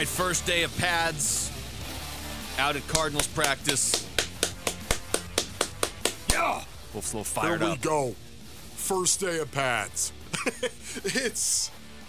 right, first day of pads out at Cardinals practice. Yeah. Wolf's a little fired up. Here we go. First day of pads.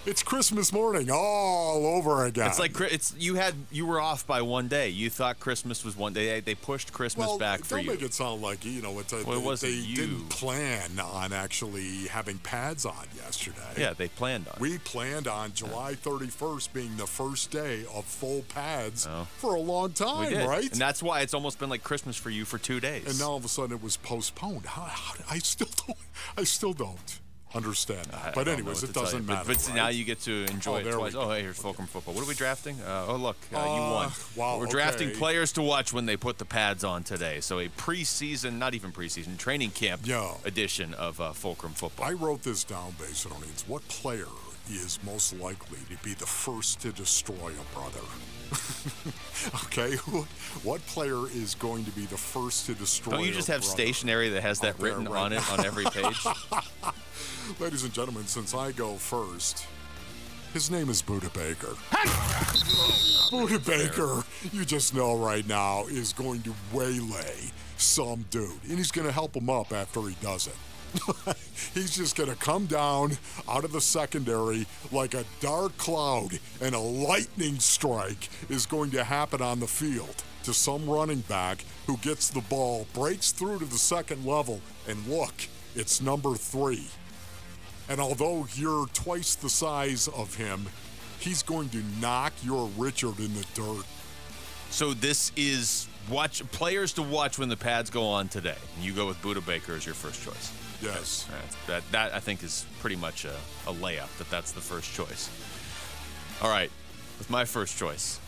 It's Christmas morning all over again. It's like you were off by one day. You thought Christmas was one day. They pushed Christmas back for you. Don't make it sound like they didn't plan on actually having pads on yesterday. Yeah, they planned on it. We planned on July 31st being the first day of full pads for a long time, we did. right? And that's why it's almost been like Christmas for you for 2 days. And now all of a sudden it was postponed. I still don't understand that. But anyways, it doesn't matter. But now you get to enjoy it twice. Oh, hey, here's Fulcrum football. What are we drafting? Look, you won. Wow, we're drafting players to watch when they put the pads on today. So a preseason, not even preseason, training camp edition of Fulcrum football. I wrote this down based on it. What player is most likely to be the first to destroy a brother? Okay, what player is going to be the first to destroy? Don't you just have stationery that has that written on it on every page? Ladies and gentlemen, since I go first, his name is Buda Baker. Buda Baker, you just know right now, is going to waylay some dude, and he's going to help him up after he does it. He's just going to come down out of the secondary like a dark cloud, and a lightning strike is going to happen on the field to some running back who gets the ball, breaks through to the second level, and look, it's number 3. And although you're twice the size of him, he's going to knock your Richard in the dirt. So this is players to watch when the pads go on today. And you go with Buda Baker as your first choice. Yes. That I think is pretty much a layup, that's the first choice. All right, with my first choice,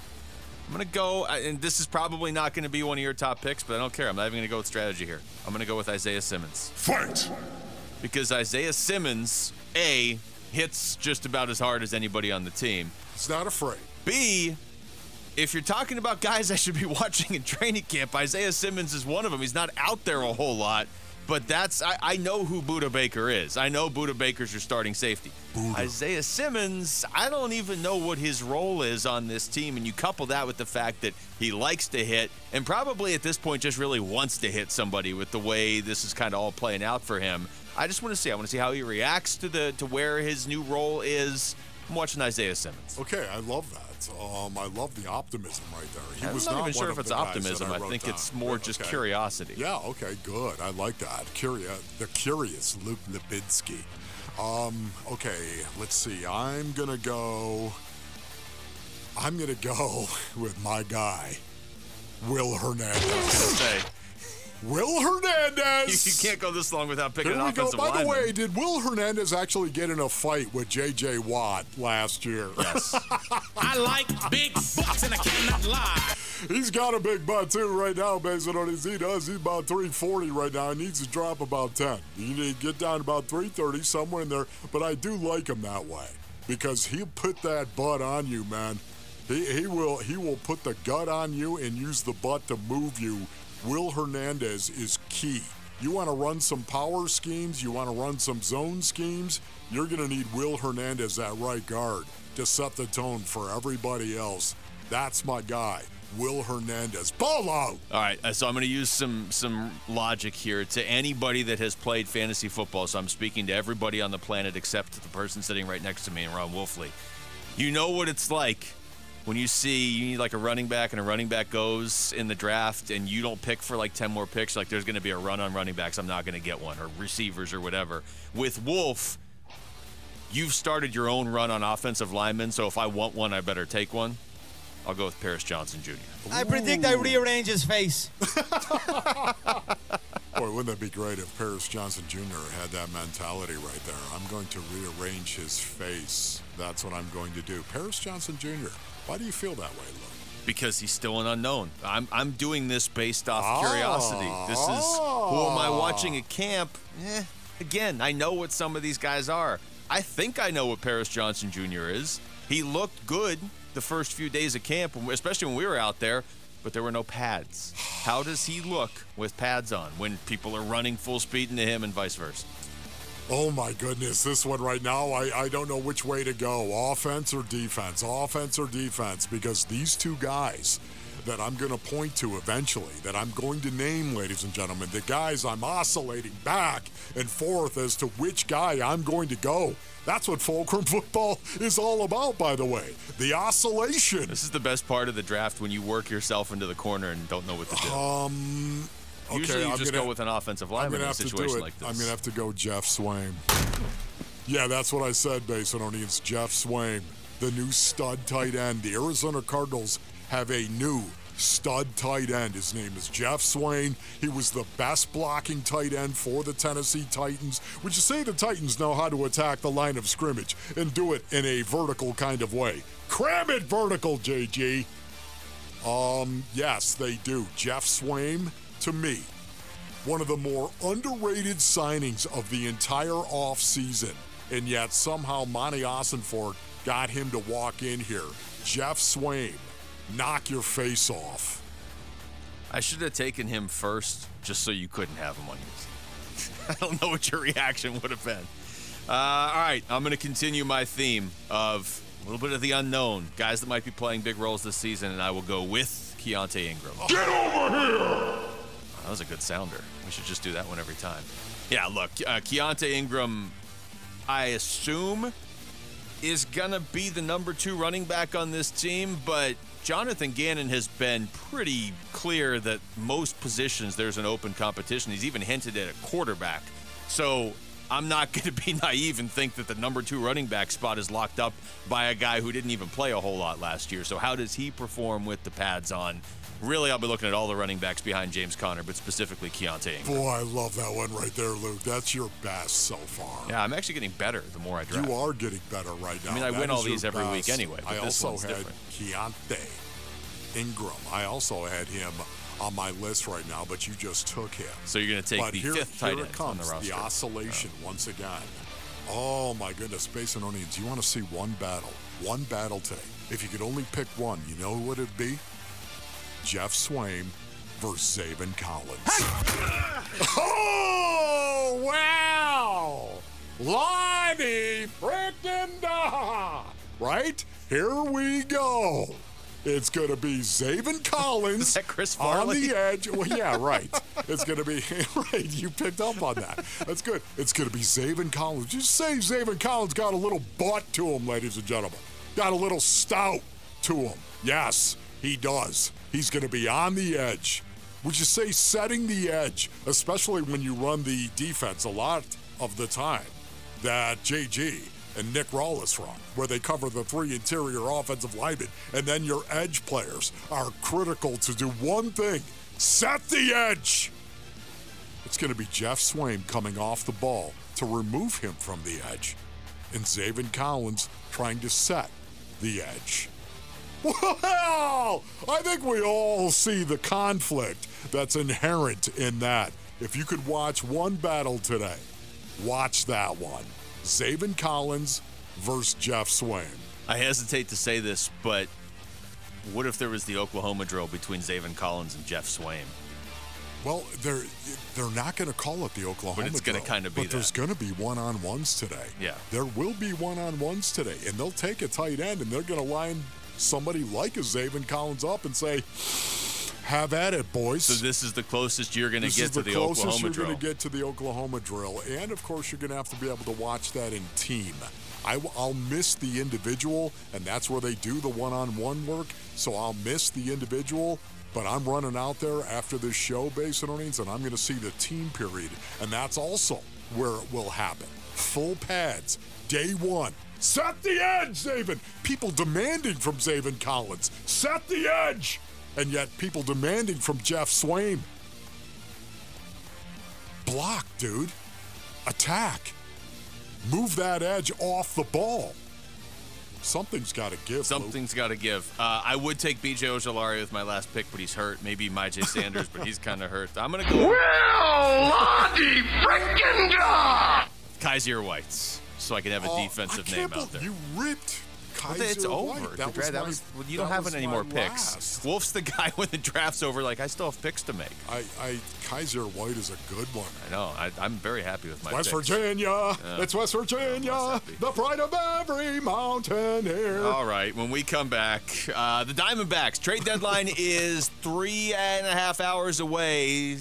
I'm going to go, and this is probably not going to be one of your top picks, but I don't care. I'm not even going to go with strategy here. I'm going to go with Isaiah Simmons. Fight! Because Isaiah Simmons, A, hits just about as hard as anybody on the team. He's not afraid. B, if you're talking about guys I should be watching in training camp, Isaiah Simmons is one of them. He's not out there a whole lot, but I know who Buda Baker is. I know Buda Baker's your starting safety. Isaiah Simmons, I don't even know what his role is on this team, and you couple that with the fact that he likes to hit and probably at this point just really wants to hit somebody with the way this is kind of all playing out for him. I just want to see. I want to see how he reacts to where his new role is. I'm watching Isaiah Simmons. Okay, I love that. I love the optimism right there. I'm not even sure if it's optimism. I think it's more just curiosity. Yeah, okay, good. I like that. The curious Luke Lipinski. Okay, let's see. I'm gonna go with my guy, Will Hernandez. Will Hernandez! You can't go this long without picking an offensive lineman. By the way, did Will Hernandez actually get in a fight with J.J. Watt last year? Yes. I like big butts and I cannot lie. He's got a big butt, too, right now, based on his he does. He's about 340 right now. He needs to drop about 10. You need to get down to about 330, somewhere in there. But I do like him that way because he'll put that butt on you, man. He will put the gut on you and use the butt to move you. Will Hernandez is key. You want to run some power schemes, you want to run some zone schemes, you're going to need Will Hernandez at right guard to set the tone for everybody else. That's my guy, Will Hernandez. Ball out! All right, so I'm going to use some logic here to anybody that has played fantasy football, so I'm speaking to everybody on the planet except the person sitting right next to me, Ron Wolfley. You know what it's like when you need like a running back and a running back goes in the draft and you don't pick for like 10 more picks, like there's going to be a run on running backs, I'm not going to get one, or receivers or whatever. With Wolf, you've started your own run on offensive linemen, so if I want one, I better take one. I'll go with Paris Johnson Jr. I predict I rearrange his face. Boy, wouldn't that be great if Paris Johnson Jr. had that mentality right there. I'm going to rearrange his face. That's what I'm going to do. Paris Johnson Jr., why do you feel that way, Luke? Because he's still an unknown. I'm doing this based off curiosity. This is who am I watching at camp? Again, I know what some of these guys are. I think I know what Paris Johnson Jr. is. He looked good the first few days of camp, especially when we were out there, but there were no pads. How does he look with pads on when people are running full speed into him and vice versa? Oh, my goodness. This one right now, I don't know which way to go. Offense or defense? Offense or defense? Because these two guys that I'm going to point to eventually, that I'm going to name, ladies and gentlemen, the guys I'm oscillating back and forth as to which guy I'm going to go. That's what Fulcrum football is all about, by the way. The oscillation. This is the best part of the draft, when you work yourself into the corner and don't know what to do. Usually you just go with an offensive lineman in a situation like this. I'm going to have to go Jeff Swaim. Yeah, that's what I said, Basinonians. Jeff Swaim, the new stud tight end. The Arizona Cardinals have a new stud tight end. His name is Jeff Swaim. He was the best blocking tight end for the Tennessee Titans. Would you say the Titans know how to attack the line of scrimmage and do it in a vertical kind of way? Cram it vertical, JG. Yes, they do. Jeff Swaim, to me, one of the more underrated signings of the entire offseason, and yet somehow Monty Ossenfort got him to walk in here. Jeff Swaim, knock your face off. I should have taken him first just so you couldn't have him on your team. I don't know what your reaction would have been. All right, I'm going to continue my theme of a little bit of the unknown, guys that might be playing big roles this season, and I will go with Keontae Ingram. Get over here! That was a good sounder. We should just do that one every time. Yeah, look, Keontae Ingram, I assume, is going to be the number 2 running back on this team, but Jonathan Gannon has been pretty clear that most positions there's an open competition. He's even hinted at a quarterback. So I'm not going to be naive and think that the number 2 running back spot is locked up by a guy who didn't even play a whole lot last year. So how does he perform with the pads on? Really, I'll be looking at all the running backs behind James Conner, but specifically Keontae Ingram. Boy, I love that one right there, Luke. That's your best so far. Yeah, I'm actually getting better the more I draft. You are getting better right now. I mean, I win all these every week anyway, but I this also one's had different. Keontae Ingram. I also had him on my list right now, but you just took him. So you're going to take the 5th tight end on the roster. The oscillation once again. Oh, my goodness. Space and Onions, you want to see one battle. One battle today. If you could only pick one, you know who would it be? Jeff Swaim versus Zaven Collins. Oh, wow! Lonnie frickin' da! Right? Here we go. It's going to be Zaven Collins Is that Chris on Farley? the edge. Well, yeah, right. It's going to be, right, you picked up on that. That's good. It's going to be Zaven Collins. Just say Zaven Collins got a little butt to him, ladies and gentlemen. Got a little stout to him. Yes, he does. He's going to be on the edge. Would you say setting the edge, especially when you run the defense a lot of the time that JG and Nick Rawlis run, where they cover the 3 interior offensive linemen, and then your edge players are critical to do one thing, set the edge. It's going to be Jeff Swaim coming off the ball to remove him from the edge, and Zaven Collins trying to set the edge. Well, I think we all see the conflict that's inherent in that. If you could watch one battle today, watch that one. Zaven Collins versus Jeff Swaim. I hesitate to say this, but what if there was the Oklahoma drill between Zaven Collins and Jeff Swaim? Well, they're not going to call it the Oklahoma drill. But it's going to kind of be But there's going to be one-on-ones today. Yeah. There will be one-on-ones today, and they'll take a tight end, and they're going to line somebody like a Zaven Collins up and say, have at it, boys. So this is the closest you're going to get to the Oklahoma drill. This is the closest you're going to get to the Oklahoma drill. And, of course, you're going to have to be able to watch that in team. I'll miss the individual, and that's where they do the one-on-one work. So I'll miss the individual, but I'm running out there after this show, Basinonians, and I'm going to see the team period. And that's also where it will happen. Full pads, day one. Set the edge, Zaven. People demanding from Zaven Collins. Set the edge. And yet people demanding from Jeff Swaim. Block, dude. Attack. Move that edge off the ball. Something's got to give. Something's got to give. I would take B.J. Ojolari with my last pick, but he's hurt. Maybe Myjai Sanders, but he's kind of hurt. I'm going to go. Well, Lottie frickin' da! Kaiser Whites, so I can have a defensive name out there. You ripped Kaiser It's over. White. You don't have any more picks. Last. Wolf's the guy when the draft's over. Like, I still have picks to make. Kaiser White is a good one. I know. I'm very happy with my West picks. Virginia. It's West Virginia. The pride of every mountaineer. All right. When we come back, the Diamondbacks trade deadline is 3.5 hours away.